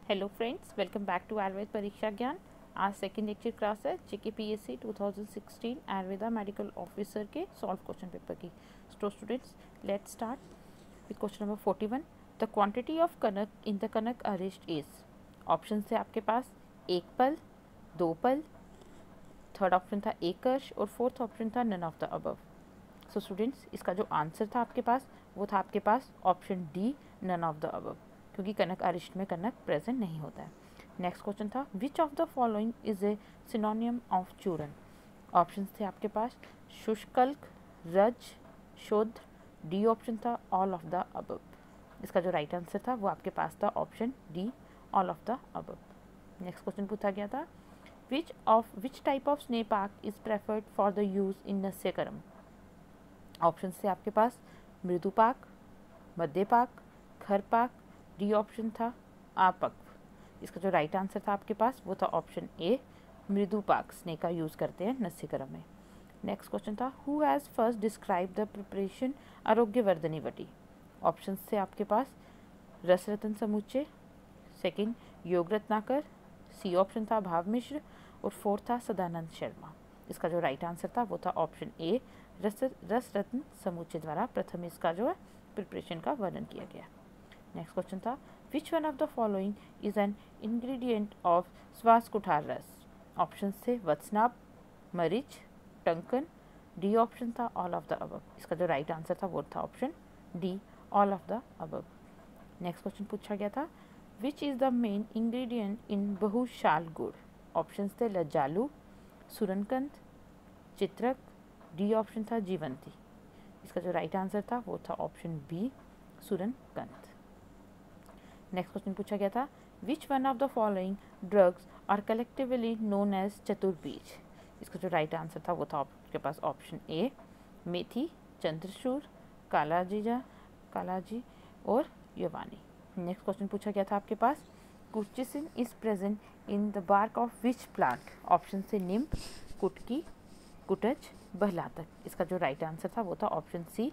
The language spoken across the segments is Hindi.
Hello friends, welcome back to Ayurveda Pariksha Gyan. आज सेकेंड लेक्चर क्लास है JKPSC 2016 आयुर्वेदा मेडिकल ऑफिसर के सॉल्व क्वेश्चन पेपर की। तो students, let's start with question number 41। The quantity of Kanak in the Kanak Arishta is. Option से आपके पास एक पल, दो पल, थर्ड ऑप्शन था एक कर्श और फोर्थ ऑप्शन था none of the above. So students, इसका जो आंसर था आपके पास वो था आपके पास option D, none of the above, क्योंकि कनक अरिष्ट में कनक प्रेजेंट नहीं होता है। नेक्स्ट क्वेश्चन था which of the following is a synonym of churan. Option थे आपके पास शुष्कल्क, रज, शुद्ध, डी ऑप्शन था ऑल ऑफ द अबव। इसका जो राइट आंसर था वो आपके पास था option D, all of the above. Next question पूछा गया था which type of sneha paka is preferred for the use in nasyakarma. Option से आपके पास मृदु पाक, मध्य पाक, खर पाक, डी ऑप्शन था आपक्व। इसका जो राइट आंसर था आपके पास वो था ऑप्शन ए, मृदु पाक स्नेह का यूज़ करते हैं नस्यकर्म में। नेक्स्ट क्वेश्चन था who has first describe the preparation Arogyavardhini vati. Option से आपके पास रसरत्न समुच्चय, सेकंड योग रत्नाकर, सी ऑप्शन था भाव मिश्र और फोर्थ था सदानंद शर्मा। इसका जो राइट आंसर था वो था ऑप्शन ए, रसरत्न समुच्चय द्वारा प्रथम इसका जो है प्रिपरेशन का वर्णन किया गया। नेक्स्ट क्वेश्चन था which one of the following is an ingredient of Shwas Kuthar Ras. Option से वत्सनाभ, मरीच, टंकन, डी ऑप्शन था ऑल ऑफ द अबव। इसका जो राइट आंसर था वो था option D, all of the above. Next question पूछा गया था which is the main ingredient in Bahushal Gud. Option थे लज्जालू, सुरनकंद, चित्रक, डी ऑप्शन था जीवंती। इसका जो राइट आंसर था वो था ऑप्शन बी, सुरनकंद। नेक्स्ट क्वेश्चन पूछा गया था which one of the following drugs are collectively known as Chaturbeej. इसका जो राइट आंसर था वो था आपके पास ऑप्शन ए, मेथी, चंद्रशूर, कालाजी और यवानी। नेक्स्ट क्वेश्चन पूछा गया था आपके पास kurchicine is present in the bark of which plant. Option से नीम, कुटकी, कुटच, बहलातक। इसका जो राइट आंसर था वो था ऑप्शन सी,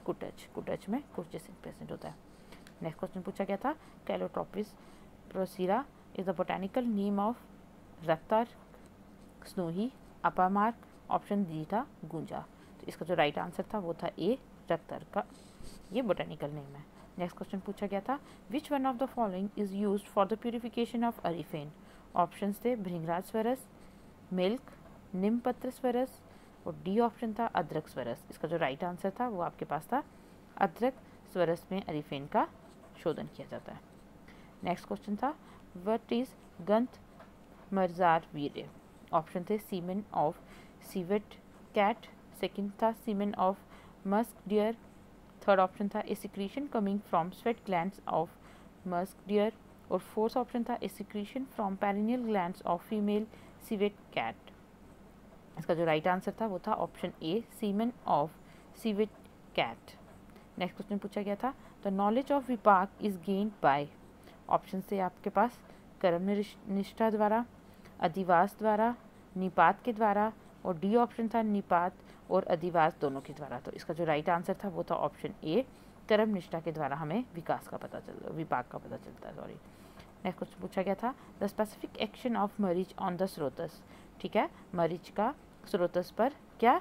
कुटच। कुटच में कुर्चिसिन प्रेजेंट होता है। नेक्स्ट क्वेश्चन पूछा गया था calotropis procera is the botanical name of Raktark, Snuhi, Apamarg. Option D था गुंजा। तो इसका जो राइट आंसर था वो था ए, रक्तार्क का ये बोटेनिकल नेम है। नेक्स्ट क्वेश्चन पूछा गया था which one of the following is used for the purification of Ahiphen. Option थे भृंगराज स्वरस, मिल्क, निमपत्र स्वरस और डी ऑप्शन था अदरक स्वरस। इसका जो राइट आंसर था वो आपके पास था अदरक स्वरस में अरिफेन का शोधन किया जाता है। नेक्स्ट क्वेश्चन था what is Gandha Marjara Veerya. Option थे semen of civet cat, second था semen of musk deer, third option था a secretion coming from sweat glands of musk deer और फोर्थ ऑप्शन था a secretion from perineal glands of female civet cat. इसका जो राइट आंसर था वो था option A, semen of civet cat. Next question पूछा गया था the knowledge of विपाक is gained by. Option से आपके पास कर्म निष्ठा द्वारा, अधिवास द्वारा, निपात के द्वारा और डी ऑप्शन था निपात और अधिवास दोनों के द्वारा। तो इसका जो राइट आंसर था वो था ऑप्शन ए, कर्म निष्ठा के द्वारा हमें विकास का पता चलता, विपाक का पता चलता है। सॉरी। नेक्स्ट क्वेश्चन पूछा गया था द स्पेसिफिक एक्शन ऑफ मरीच ऑन द स्रोतस। ठीक है, मरीच का स्रोतस पर क्या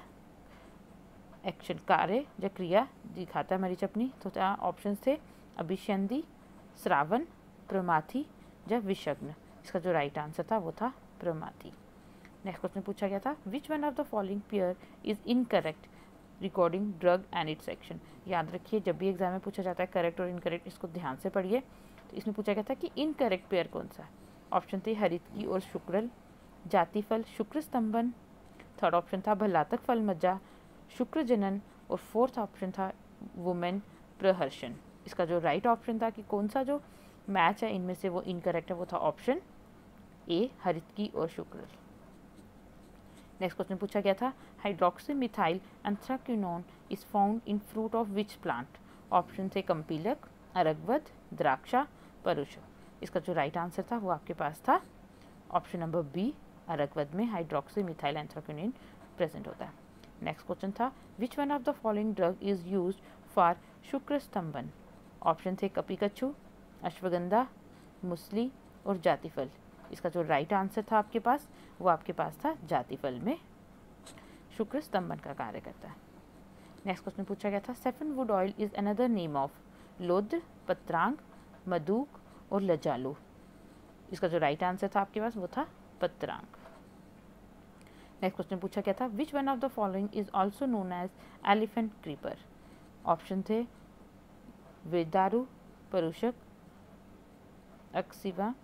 एक्शन, कार्य या क्रिया दिखाता है मरीच अपनी। तो ऑप्शन थे अभिषंदी, श्रावण, प्रमाथी या विषग्न। इसका जो राइट आंसर था वो था प्रमाथी। नेक्स्ट क्वेश्चन पूछा गया था which one of the following pair is incorrect recording drug and it's action. याद रखिए जब भी एग्जाम में पूछा जाता है करेक्ट और इनकरेक्ट, इसको ध्यान से पढ़िए। तो इसमें पूछा गया था कि इनकरेक्ट पेयर कौन सा है। ऑप्शन थे हरितकी और शुक्रल, जातिफल, शुक्र स्तंभन, थर्ड ऑप्शन था भल्लातक फल मज्जा, शुक्र जनन और फोर्थ ऑप्शन था वुमेन प्रहर्षण। इसका जो राइट ऑप्शन था कि कौन सा जो मैच है इनमें से वो इनकरेक्ट है वो था ऑप्शन ए, हरितकी और शुक्र। नेक्स्ट क्वेश्चन पूछा गया था hydroxy methyl anthraquinone is found in fruit of which plant. Option थे कंपीलक, अरगवद, द्राक्षा, परुष। इसका जो राइट आंसर था वो आपके पास था ऑप्शन नंबर बी, अरगवद में हाइड्रोक्सी मिथाइल एंथ्राक्विनोन प्रेजेंट होता है। नेक्स्ट क्वेश्चन था which one of the following drug is used for शुक्र स्तंभन। ऑप्शन थे कपिकच्छु, अश्वगंधा, मुसली, और जातिफल। इसका जो राइट आंसर था आपके पास वो आपके पास था जातिफल में शुक्र स्तंभन का कार्य करता है। नेक्स्ट क्वेश्चन पूछा गया था saffronwood oil is another name of Lodhra, Patrang, Madhuk और लजालू। इसका जो राइट आंसर था आपके पास वो था पत्रांग। नेक्स्ट क्वेश्चन पूछा गया था which one of the following is also known as elephant creeper. Option थे वेदारू, परुषक, अक्सिवा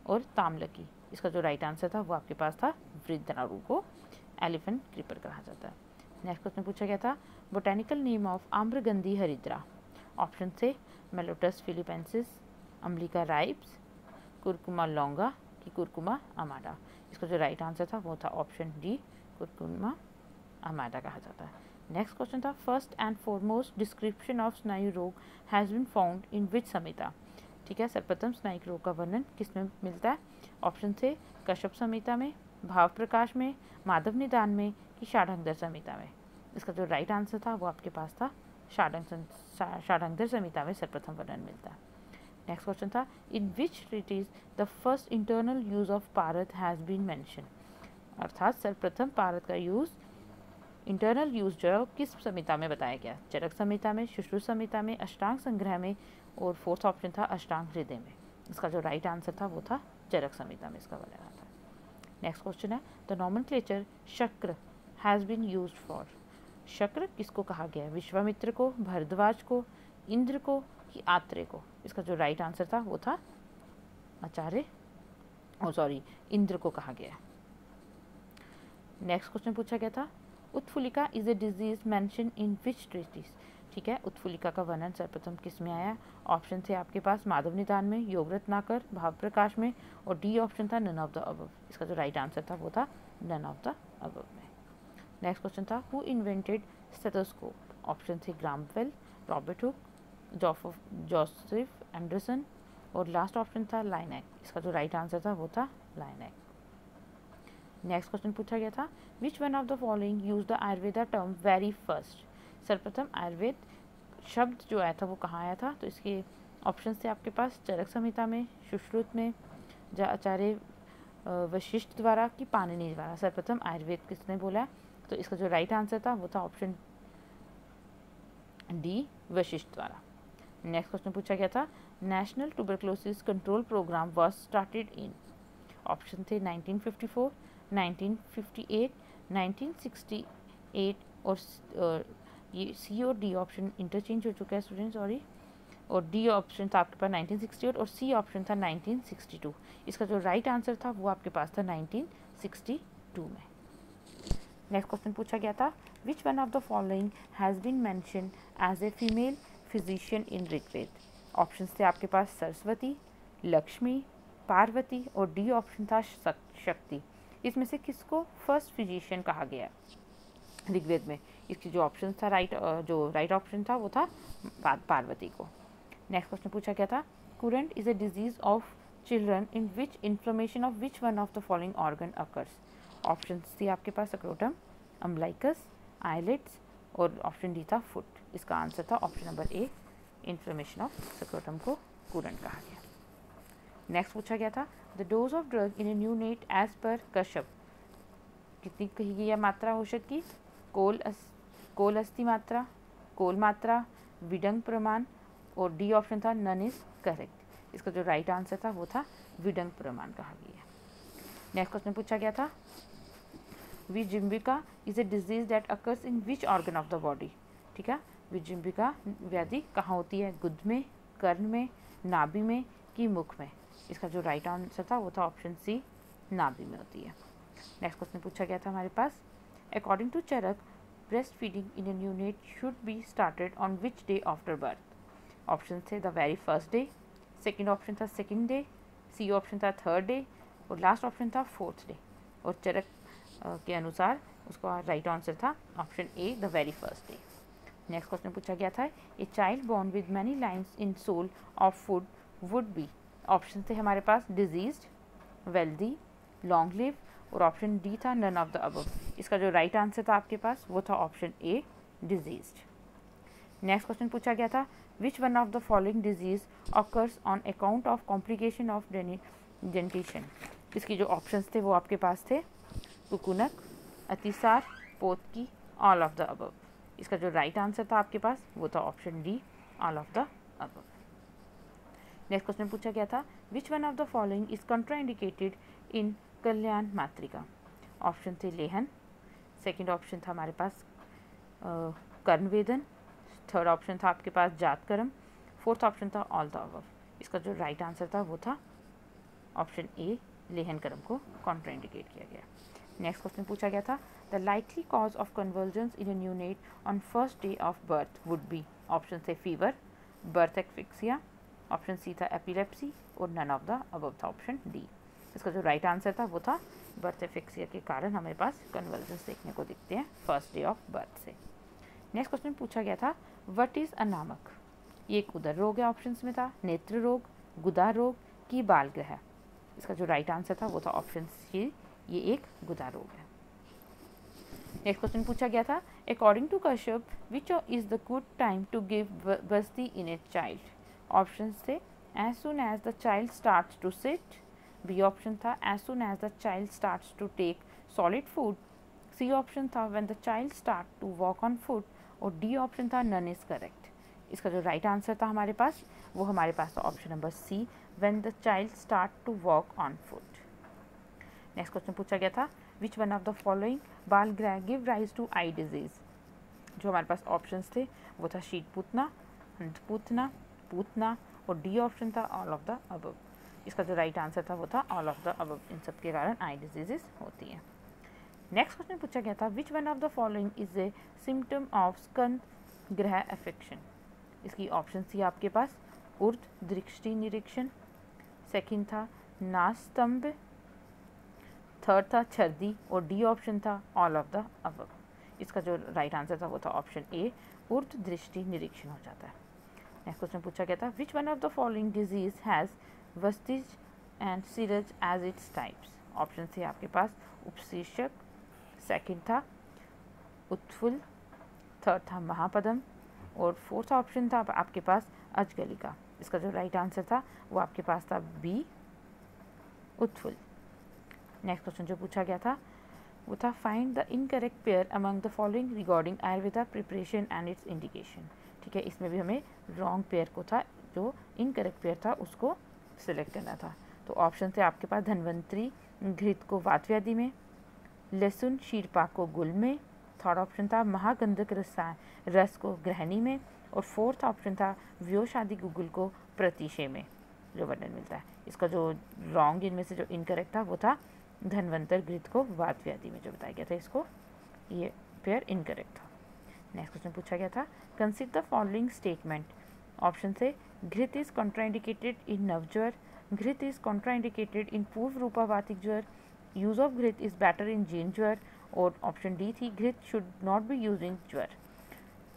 और तामलकी। इसका जो राइट आंसर था वो आपके पास था वृद्धारू को एलिफेंट क्रीपर कहा जाता है। नेक्स्ट क्वेश्चन पूछा गया था बोटेनिकल नेम ऑफ आम्रगंधी हरिद्रा। ऑप्शन थे मेलोटस फिलिपेंसिस, अम्लिका राइप्स, कुरकुमा लौंगा कि कुरकुमा अमाडा। इसका जो राइट आंसर था वो था ऑप्शन डी कुरकुमा अमाडा कहा जाता है। नेक्स्ट क्वेश्चन था first and foremost description of स्नायु रोग हैज़ बीन फाउंड इन विच संहिता। ठीक है, सर्वप्रथम स्नायिक रोग का वर्णन किसमें मिलता है। ऑप्शन थे कश्यप संहिता में, भाव प्रकाश में, माधव निदान में कि षाढ़ंगधर संहिता में। इसका जो राइट आंसर था वो आपके पास था षाढ़ंगधर संहिता में सर्वप्रथम वर्णन मिलता है। नेक्स्ट क्वेश्चन था in which treatise the first internal use of parad has been mention. अर्थात सर्वप्रथम पारद का यूज इंटरनल यूज जो है किस संहिता में बताया गया। चरक संहिता में, सुश्रुत संहिता में, अष्टांग संग्रह में और फोर्थ ऑप्शन था अष्टांग हृदय में। इसका जो राइट आंसर था वो था चरक संहिता में इसका वर्णन आता है। नेक्स्ट क्वेश्चन है the nomenclature shakra has been used for. शक्र किसको कहा गया है, विश्वामित्र को, भरद्वाज को, इंद्र को कि आत्रेय को। इसका जो राइट आंसर था वो था इंद्र को कहा गया। नेक्स्ट क्वेश्चन पूछा गया था Utphulika is a disease mention in which treatise. ठीक है, उत्फुलिका का वर्णन सर्वप्रथम किस में आया। ऑप्शन थे आपके पास माधव निदान में, योग रत्नाकर, भाव प्रकाश में और डी ऑप्शन था नन ऑफ द अबव। इसका जो राइट आंसर था वो था नन ऑफ द अबव में। नेक्स्ट क्वेश्चन था हु इन्वेंटेड स्टेथोस्कोप। ऑप्शन थे ग्रामवेल, रॉबर्ट हुक, जोसेफ एंडरसन और लास्ट ऑप्शन था लाइनैक। इसका जो राइट आंसर था वो था लाइनैक। नेक्स्ट क्वेश्चन पूछा गया था which one of the following use the Ayurveda term very first. सर्वप्रथम आयुर्वेद शब्द जो आया था वो कहाँ आया था, तो इसके ऑप्शन थे आपके पास चरक संहिता में, सुश्रुत में, आचार्य वशिष्ठ द्वारा कि पाणिनि द्वारा। सर्वप्रथम आयुर्वेद किसने बोला, तो इसका जो राइट आंसर था वो था ऑप्शन डी वशिष्ठ द्वारा। नेक्स्ट क्वेश्चन पूछा गया था national tuberculosis control programme was started in. Option थे 1954, 1958, 1968 और ये सी और डी ऑप्शन इंटरचेंज हो चुका है स्टूडेंट्स, सॉरी, और डी ऑप्शन था आपके पास 1968 और सी ऑप्शन था 1962। इसका जो राइट आंसर था वो आपके पास था 1962 में। नेक्स्ट क्वेश्चन पूछा गया था which one of the following has been mention as a female physician in Rigveda. Option थे आपके पास सरस्वती, लक्ष्मी, पार्वती और डी ऑप्शन था शक्ति। इसमें से किसको फर्स्ट फिजिशियन कहा गया ऋग्वेद में। इसकी जो ऑप्शन था राइट ऑप्शन था वो था पार्वती को। नेक्स्ट क्वेश्चन पूछा गया था Kurand is a disease of children in which inflammation of which one of the following organ occurs. Option थी आपके पास स्क्रोटम, अम्बलाइकस, आईलिड्स और ऑप्शन डी था फुट। इसका आंसर था option number A, inflammation of scrotum को कुरेंट कहा गया। नेक्स्ट पूछा गया था the dose of drug in a neonate age पर कश्यप। कितनी कही गई है मात्रा औषध की, कोल अस्थि मात्रा, कोल मात्रा, विडंग प्रमाण और डी ऑप्शन था नन इज करेक्ट। इसका जो राइट आंसर था वो था विडंग प्रमाण कहा गया। नेक्स्ट क्वेश्चन पूछा गया था Vijimbhika is a disease that occurs in which organ of the body. ठीक है, विजिम्बिका व्याधि कहाँ होती है, गुद में, कर्ण में, नाभि में कि मुख में। इसका जो राइट आंसर था वो था ऑप्शन सी, नाभि में होती है। नेक्स्ट क्वेश्चन पूछा गया था हमारे पास according to Charak breast feeding in a neonate should be started on which day after birth. Option थे the very first day, second option था सेकेंड डे, सी ऑप्शन था थर्ड डे और लास्ट ऑप्शन था फोर्थ डे। और चरक के अनुसार उसका राइट आंसर था option A, the very first day. Next question पूछा गया था a child born with many lines in soul of food would be. Option थे हमारे पास डिजीज्ड, वेल्दी, लॉन्ग लिव और ऑप्शन डी था नन ऑफ द अबव। इसका जो राइट आंसर था आपके पास वो था ऑप्शन ए, डिजीज्ड। नेक्स्ट क्वेश्चन पूछा गया था which one of the following disease occurs on account of complication of dentition. इसकी जो ऑप्शंस थे वो आपके पास थे कुकुनक, अतिसार, पोतकी, ऑल ऑफ द अबव। इसका जो राइट आंसर था आपके पास वो था option D, all of the above. Next question पूछा गया था which one of the following is contraindicated in Kalyan Matrika. Option थे लेहन, सेकंड ऑप्शन था हमारे पास कर्णवेदन, थर्ड ऑप्शन था आपके पास जातकर्म, फोर्थ ऑप्शन था ऑल द अबव। इसका जो राइट आंसर था वो था ऑप्शन ए, लेहन कर्म को कॉन्ट्राइंडिकेट किया गया। नेक्स्ट क्वेश्चन पूछा गया था the likely cause of convergence in a neonate on first day of birth would be. Option थे फीवर, बर्थ एक्फिक्सिया, ऑप्शन सी था एपिलेप्सी और नन ऑफ द अबव था ऑप्शन डी। इसका जो राइट आंसर था वो था बर्थ एफिक्सिया के कारण हमारे पास कन्वर्जेंस देखने को दिखते हैं फर्स्ट डे ऑफ बर्थ से। नेक्स्ट क्वेश्चन पूछा गया था व्हाट इज अनामक। ये एक उदर रोग है, ऑप्शंस में था नेत्र रोग, गुदा रोग की बाल ग्रह। इसका जो राइट आंसर था वो था ऑप्शन सी, ये एक गुदा रोग है। नेक्स्ट क्वेश्चन पूछा गया था according to Kashyap which is the good time to give basti in a child. Option थे as soon as the child starts to sit, B option था as soon as the child starts to take solid food, C option था when the child start to walk on foot और डी ऑप्शन था नन इज करेक्ट। इसका जो राइट आंसर था हमारे पास वो हमारे पास था option number C, when the child start to walk on foot. Next question पूछा गया था which one of the following बाल ग्रह give rise to eye disease. जो हमारे पास ऑप्शंस थे वो था शीतपूतना, हंतपूतना, पूतना और डी ऑप्शन था ऑल ऑफ द अबव। इसका जो राइट आंसर था वो था ऑल ऑफ द अबव। इन सब के कारण आई डिजीजेस होती हैं। नेक्स्ट क्वेश्चन पूछा गया था which one of the following is a symptom of स्कंद ग्रह अफेक्शन। इसकी ऑप्शन थी आपके पास ऊर्ध्व दृष्टि निरीक्षण, सेकंड था नास्तंभ, थर्ड था छर्दी और डी ऑप्शन था ऑल ऑफ द अबव। इसका जो राइट आंसर था वो था ऑप्शन ए, ऊर्ध्व दृष्टि निरीक्षण हो जाता है। नेक्स्ट क्वेश्चन पूछा गया था which one of the following disease has वस्तिज एंड सीरज एज इट्स टाइप्स। ऑप्शन थे आपके पास उपशीर्षक, सेकंड था उत्फुल, थर्ड था महापदम और फोर्थ ऑप्शन था आपके पास अजगलिका। इसका जो राइट आंसर था वो आपके पास था बी, उत्फुल। नेक्स्ट क्वेश्चन जो पूछा गया था वो था find the incorrect pair among the following regarding Ayurveda preparation and it's indication. ठीक है, इसमें भी हमें रॉन्ग पेयर को था, जो इनकरेक्ट पेयर था उसको सिलेक्ट करना था। तो ऑप्शन थे आपके पास धन्वंतरी घृत को वातव्याधि में, लहसुन शीरपा को गुल में, थर्ड ऑप्शन था महागंधक रस को ग्रहणी में और फोर्थ ऑप्शन था व्योशादि गुगुल को प्रतिशय में जो वर्णन मिलता है। इसका जो रॉन्ग इनमें से जो इनकरेक्ट था वो था धन्वंतर घृत को वातव्याधि में जो बताया गया था, इसको ये पेयर इनकरेक्ट था। नेक्स्ट क्वेश्चन पूछा गया था consider the following statement. Option से घृत इज कॉन्ट्राइंडिकेटेड इन नवज्वर, घृत इज कॉन्ट्राइंडिकेटेड इन पूर्व रूपावातिक ज्वर, यूज ऑफ घृत इज बेटर इन जीन ज्वर और ऑप्शन डी थी घृत should not be use in ज्वर।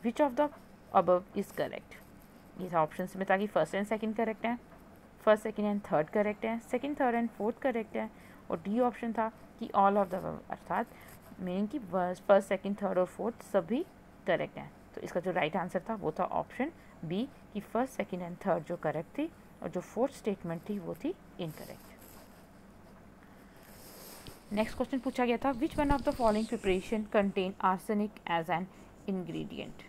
Which of the above is correct. ये था ऑप्शन में था कि फर्स्ट एंड सेकंड करेक्ट है, first second and third correct है, second third and fourth correct है और डी ऑप्शन था कि ऑल ऑफ द अबव, अर्थात मीनिंग कि फर्स्ट सेकंड थर्ड और फोर्थ सभी करेक्ट हैं। तो इसका जो राइट आंसर था वो था ऑप्शन बी कि फर्स्ट सेकंड एंड थर्ड जो करेक्ट थी और जो फोर्थ स्टेटमेंट थी वो थी इनकरेक्ट। नेक्स्ट क्वेश्चन पूछा गया था which one of the following preparation contain arsenic as an ingredient.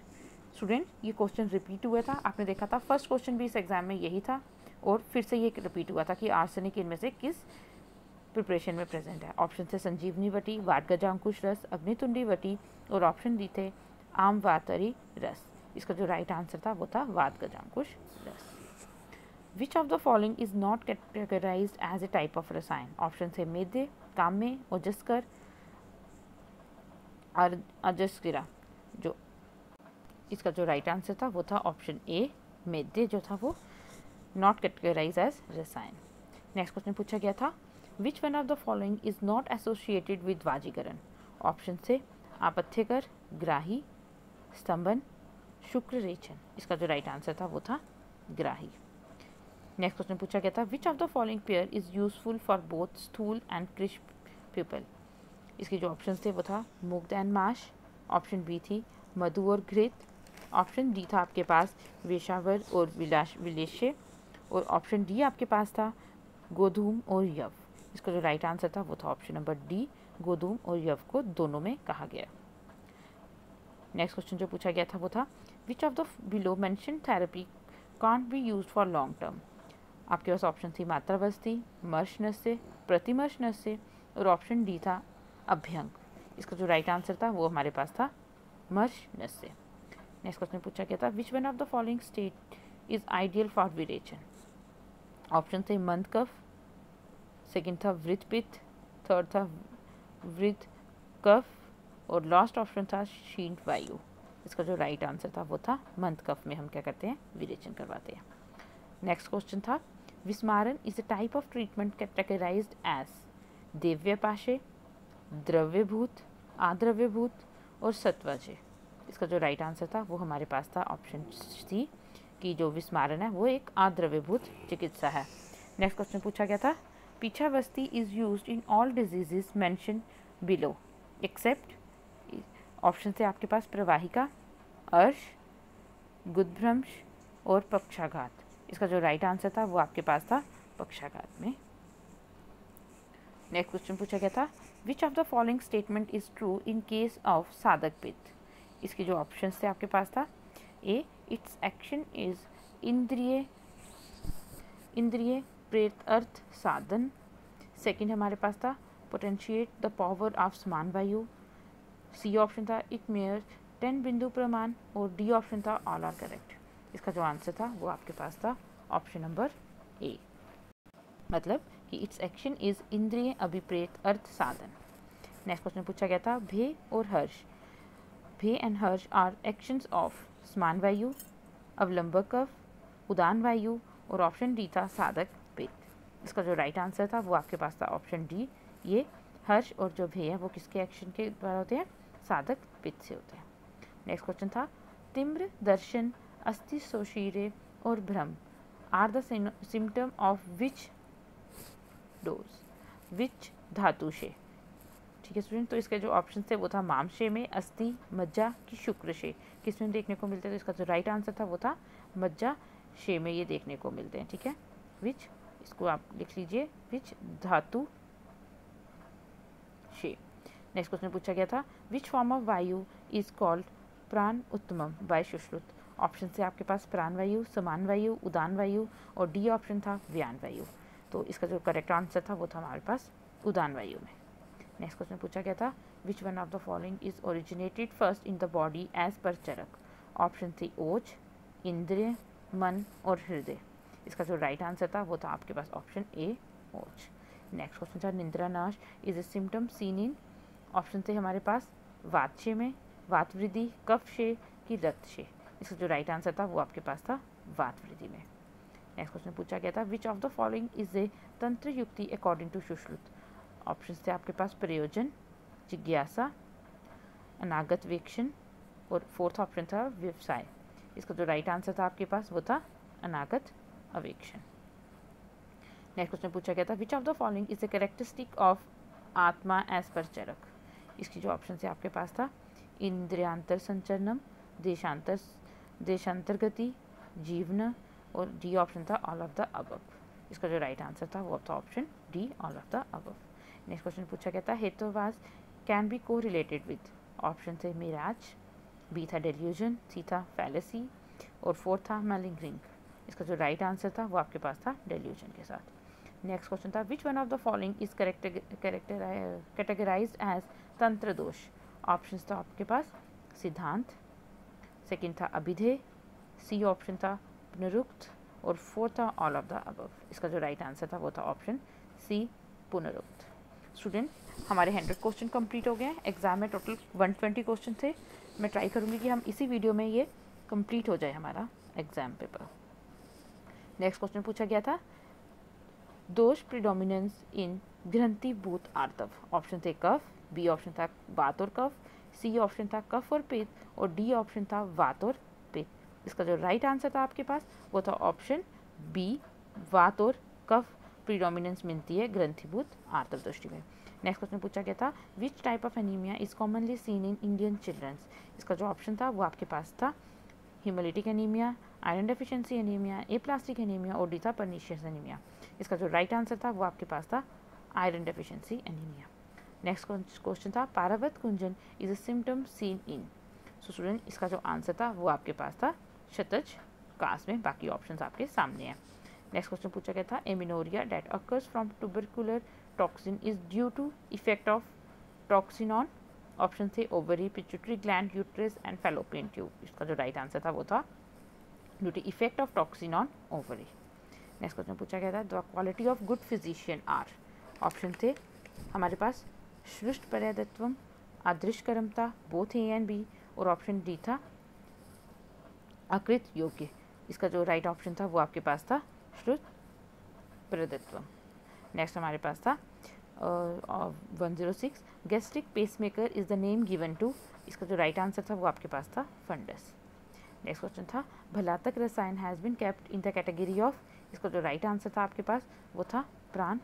Student ये क्वेश्चन रिपीट हुआ था, आपने देखा था फर्स्ट क्वेश्चन भी इस एग्जाम में यही था और फिर से ये रिपीट हुआ था कि आर्सेनिक इनमें से किस प्रिपरेशन में प्रेजेंट है। ऑप्शन थे संजीवनी वटी, वात गजांकुश रस, अग्नितुंडी वटी और ऑप्शन डी थे आम वातरी रस। इसका जो राइट आंसर था वो था वात गजांकुश रस। Which of the following is not categorized as a type of रसायन। ऑप्शन थे मेदे, काम्य, ओजस्कर और अजस्किरा। जो इसका जो राइट आंसर था वो था ऑप्शन ए, मेदे जो था वो नॉट कैटेगराइज एज रसायन। नेक्स्ट क्वेश्चन पूछा गया था which one of the following is not associated with वाजीकरण। ऑप्शन से आपत्तिकर, ग्राही, स्तंभन, शुक्र रेचन। इसका जो राइट आंसर था वो था ग्राही। नेक्स्ट क्वेश्चन पूछा गया था which of the following pair is useful for both स्थूल एंड कृष्ण पीपल। इसके जो ऑप्शन थे वो था मुग्ध एंड माश, ऑप्शन बी थी मधु और घृत, ऑप्शन डी था आपके पास वेशावर और विलेश्य और ऑप्शन डी आपके पास था गोधूम और यव। इसका जो राइट आंसर था वो था ऑप्शन नंबर डी, गोधूम और यव को दोनों में कहा गया। नेक्स्ट क्वेश्चन जो पूछा गया था वो था which of the below mention therapy can't be used for long term. आपके पास ऑप्शन थी मात्रावस्थी, मर्श नस्य, प्रतिमर्श नस्य और ऑप्शन डी था अभ्यंग। इसका जो राइट आंसर था वो हमारे पास था मर्श नस्य। नेक्स्ट क्वेश्चन पूछा गया था which one of the following state is ideal for विरेचन। ऑप्शन थे मंद कफ, सेकेंड था वृत्त पित्त, थर्ड था वृत्त कफ और लास्ट ऑप्शन था क्षीण वायु। इसका जो राइट आंसर था वो था मंद कफ में हम क्या करते हैं, विरेचन करवाते हैं। नेक्स्ट क्वेश्चन था विस्मारण is a type of treatment categorized as देव्यपाशे, द्रव्यभूत, आद्रव्यभूत और सत्वजय। इसका जो राइट आंसर था वो हमारे पास था ऑप्शन सी कि जो विस्मारण है वो एक आद्रव्यभूत चिकित्सा है। नेक्स्ट क्वेश्चन पूछा गया था पीछावस्थी is used in all diseases mention below except. Option थे आपके पास प्रवाहिका, अर्श, गुदभ्रंश और पक्षाघात। इसका जो राइट आंसर था वो आपके पास था पक्षाघात में। नेक्स्ट क्वेश्चन पूछा गया था which of the following statement is true in case of साधक पित्त। इसके जो ऑप्शंस थे आपके पास था ए इट्स एक्शन इज इंद्रिय प्रेत अर्थ साधन, सेकंड हमारे पास था पोटेंशिएट द पावर ऑफ समान वायु, सी ऑप्शन था इट मेयर 10 बिंदु प्रमाण और डी ऑप्शन था ऑल आर करेक्ट। इसका जो आंसर था वो आपके पास था ऑप्शन नंबर ए, मतलब कि इट्स एक्शन इज इंद्रिय अभिप्रेत अर्थ साधन। नेक्स्ट क्वेश्चन पूछा गया था भे और हर्ष। भे एंड हर्ष आर एक्शंस ऑफ समान वायु, अवलंबक कफ, उदान वायु और ऑप्शन डी था साधक पित्त। इसका जो राइट आंसर था वो आपके पास था ऑप्शन डी, ये हर्ष और जो भे है वो किसके एक्शन के द्वारा होते हैं, साधक पित्त से होते हैं। नेक्स्ट क्वेश्चन था तिम्र, दर्शन, अस्थि शोषीरे और भ्रम are the symptom of which डोज, विच धातुशे। ठीक है स्टूडेंट, तो इसके जो ऑप्शन थे वो था मांसशय में, अस्थि, मज्जा की शुक्रशय किसमें देखने को मिलते हैं। तो इसका जो राइट आंसर था वो था मज्जा शय में ये देखने को मिलते हैं। ठीक है, विच, इसको आप लिख लीजिए विच धातु शय। नेक्स्ट क्वेश्चन पूछा गया था विच फॉर्म ऑफ वायु इज कॉल्ड प्राण उत्तमम बाय सुश्रुत। ऑप्शन से आपके पास प्राण वायु, समान वायु, उदान वायु और डी ऑप्शन था व्यान वायु। तो इसका जो करेक्ट आंसर था वो था हमारे पास उदान वायु में। नेक्स्ट क्वेश्चन पूछा गया था which one of the following is originated first in the body as per Charak. Option थी ओज, इंद्रिय, मन और हृदय। इसका जो राइट आंसर था वो था आपके पास ऑप्शन ए, ओज। नेक्स्ट क्वेश्चन था निंद्रा नाश is a symptom seen in. Option थे हमारे पास वातशय में, वात वृद्धि, कफशय की रक्तशय। इसका जो राइट आंसर था वो आपके पास था वात वृद्धि में। नेक्स्ट क्वेश्चन पूछा गया था which of the following is ए तंत्र युक्ति अकॉर्डिंग टू सुश्रुत। ऑप्शन थे आपके पास प्रयोजन, जिज्ञासा, अनागत वीक्षण और फोर्थ ऑप्शन था व्यवसाय। इसका जो राइट आंसर था आपके पास वो था अनागत अवेक्षण। नेक्स्ट क्वेश्चन पूछा गया था which of the following is a characteristic of आत्मा एज पर चरक। इसकी जो ऑप्शन से आपके पास था इंद्रियांतर संचरणम, देशांतर गति, जीवन और डी ऑप्शन था ऑल ऑफ द अबव। इसका जो राइट आंसर था वो था option D, all of the above. Next question पूछा गया था हेतुवाद कैन बी को रिलेटेड विद। ऑप्शन थे मिराज, बी था डेल्यूजन, सी था फैलेसी और फोर्थ था मैलिंगरिंग। इसका जो राइट आंसर था वो आपके पास था डेल्यूजन के साथ। नेक्स्ट क्वेश्चन था which one of the following is categorized as तंत्र दोष। ऑप्शन था आपके पास सिद्धांत, सेकंड था अभिधेय, सी ऑप्शन था पुनरुक्त और फोर्थ था ऑल ऑफ द अबव। इसका जो राइट आंसर था वो था ऑप्शन सी, पुनरुक्त। स्टूडेंट, हमारे 100 क्वेश्चन कंप्लीट हो गए हैं। एग्जाम में टोटल 120 क्वेश्चन थे। मैं ट्राई करूँगी कि हम इसी वीडियो में ये कंप्लीट हो जाए हमारा एग्जाम पेपर। नेक्स्ट क्वेश्चन पूछा गया था दोष प्रिडोमिनेंस इन ग्रंथिभूत आर्तव। ऑप्शन थे कफ, बी ऑप्शन था वात और कफ, सी ऑप्शन था कफ और पित्त और डी ऑप्शन था वात और पित्त। इसका जो राइट आंसर था आपके पास वो था ऑप्शन बी, वात और कफ प्रिडोमिनेंस मिलती है ग्रंथिभूत आर्तव दृष्टि में। नेक्स्ट क्वेश्चन पूछा गया था which type of anemia is commonly seen in Indian childrens. इसका जो ऑप्शन था वो आपके पास था hemolytic anemia, iron deficiency anemia, aplastic anemia और डी था परनीशियस एनीमिया। इसका जो राइट आंसर था वो आपके पास था iron deficiency anemia. Next question था पारावत कुंजन is a symptom seen in. So student इसका जो आंसर था वो आपके पास था शतज कास में, बाकी ऑप्शंस आपके सामने हैं। नेक्स्ट क्वेश्चन पूछा गया था amenorrhea that occurs from tubercular toxin is due to effect of toxin on. Option थे ovary, pituitary gland, uterus and fallopian tube. इसका जो राइट आंसर था वो था due to effect of toxin on ovary. Next question पूछा गया था the quality of good physician are. Option थे हमारे पास श्रुष्ट पर्यादत्वम, अदृश्यकरमता, बोथ ए एंड बी, और ऑप्शन डी था अकृत योग्य। इसका जो राइट ऑप्शन था वो आपके पास था श्रुत पर्यादत्वम। नेक्स्ट हमारे पास था 106 gastric pacemaker is the name given to. इसका जो राइट आंसर था वो आपके पास था फंडस। नेक्स्ट क्वेश्चन था भलातक रसायन has been kept in the category of. इसका जो राइट आंसर था आपके पास वो था प्राण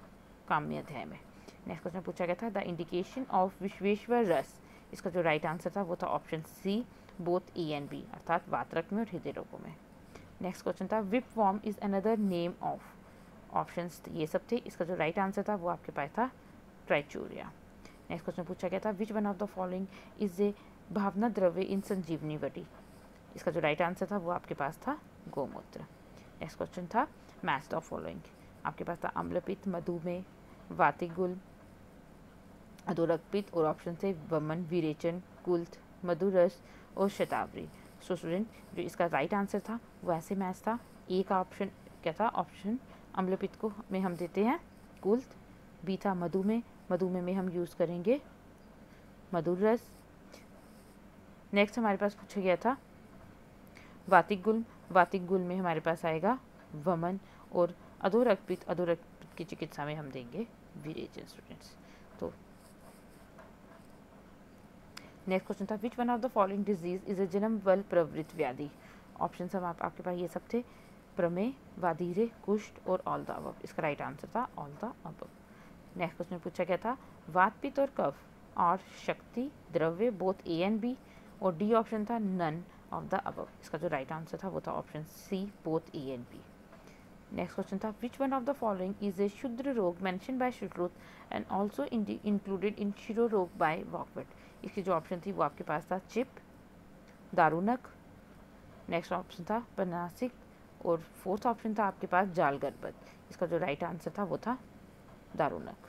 काम्य अध्याय में। नेक्स्ट क्वेश्चन पूछा गया था द इंडिकेशन ऑफ विश्वेश्वर रस। इसका जो राइट आंसर था वो था option C both A and B, अर्थात वातरक में और हृदय रोगों में। नेक्स्ट क्वेश्चन था whipworm is another name of. Options ये सब थे। इसका जो राइट आंसर था वो आपके पास था ट्राइचूरिया। नेक्स्ट क्वेश्चन पूछा गया था which one of the following is a भावना द्रव्य इन संजीवनी वटी। इसका जो राइट आंसर था वो आपके पास था गोमूत्र। नेक्स्ट क्वेश्चन था मैच द फॉलोइंग। आपके पास था अम्लपित्त, मधुमेह, वातिगुल, अधोरक्तपित्त, और ऑप्शन थे वमन, विरेचन, कुल्थ, मधुरस और शतावरी। सो स्टूडेंट जो इसका राइट आंसर था वो ऐसे मैच था। ए का ऑप्शन क्या था, ऑप्शन अम्लपित्त को में हम देते हैं कुल्थ, बी था मधुमेह, मधुमेह में हम यूज़ करेंगे मधुर रस। नेक्स्ट हमारे पास पूछा गया था वातिगुल, वातिगुल में हमारे पास आएगा वमन, और अधोरक्तपित्त, अधोरक्तपित्त की चिकित्सा में हम देंगे विरेचन स्टूडेंट्स। तो नेक्स्ट क्वेश्चन था which one of the following disease is a जन्म बल प्रवृत्त व्याधि। ऑप्शन सब आपके पास ये सब थे प्रमेय, वाधीरे, कुष्ठ और ऑल द अबव। इसका राइट आंसर था all the above. Next question पूछा गया था वात, पित्त और कफ और शक्ति द्रव्य बोथ ए एंड बी, और डी ऑप्शन था नन ऑफ द अबव। इसका जो राइट आंसर था वो था option C both A and B. Next question था which one of the following is a क्षुद्र रोग mention by Sushruta and also included in शिरो रोग बाय वॉकवेट। इसकी जो ऑप्शन थी वो आपके पास था चिप, दारुनक, नेक्स्ट ऑप्शन था पनासिक, और फोर्थ ऑप्शन था आपके पास जाल गर्भत। इसका जो राइट आंसर था वो था दारुनक।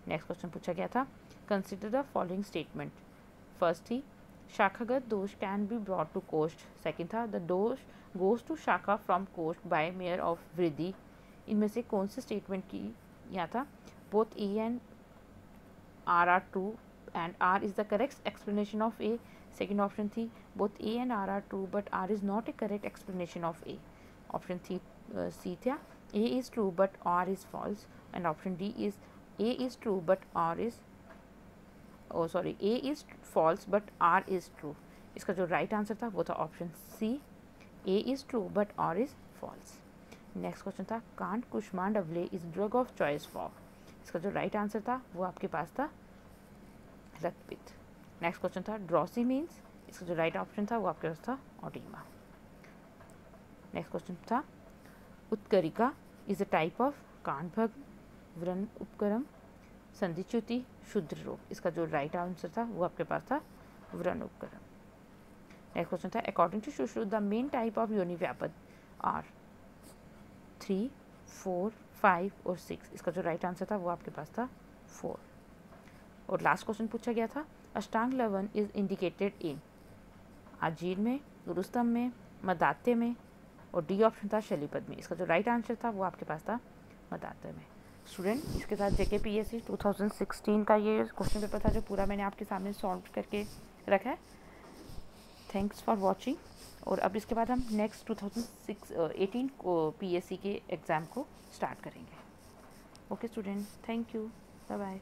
नेक्स्ट क्वेश्चन पूछा गया था consider the following statement. First थी शाखागत दोष कैन बी ब्रॉट टू कोष्ठ। सेकंड था द दोष गोज टू शाखा फ्रॉम कोष्ठ बाय मेयर ऑफ वृद्धि। इनमें से कौन से स्टेटमेंट की यहाँ था both A and R are true and R is the correct explanation of A. Second option थी both A and R true but R is not a correct explanation of A. Option थी सी था A is true but R is false, and option D is A is true but R is A is false but R is true. इसका जो राइट आंसर था वो था option C A is true but R is false. Next question था कांट कुष्मांड अवले is drug of choice for. इसका जो राइट आंसर था वो आपके पास था रक्तपित्त। नेक्स्ट क्वेश्चन था ड्रॉसी मीन्स। इसका जो राइट ऑप्शन था वो आपके पास था ऑडिमा। नेक्स्ट क्वेश्चन था उत्करिका इज अ टाइप ऑफ कांडभग्न, व्रण उपक्रम, संधिच्युति, शुद्र रोग। इसका जो राइट आंसर था वो आपके पास था व्रण उपक्रम। नेक्स्ट क्वेश्चन था according to Sushruta the main type of योनि व्यापद आर 3, 4, 5 और 6। इसका जो राइट आंसर था वो आपके पास था 4। और लास्ट क्वेश्चन पूछा गया था अष्टांग लवन इज इंडिकेटेड इन आजीर में, रुस्तम में, मदात्य में, और डी ऑप्शन था शलीपद में। इसका जो राइट आंसर था वो आपके पास था मदात्य में। स्टूडेंट इसके साथ JKPSC 2016 का ये क्वेश्चन पेपर था जो पूरा मैंने आपके सामने सॉल्व करके रखा है। Thanks for watching. और अब इसके बाद हम नेक्स्ट 2018 को PSC के एग्ज़ाम को स्टार्ट करेंगे। Okay student, thank you, bye bye.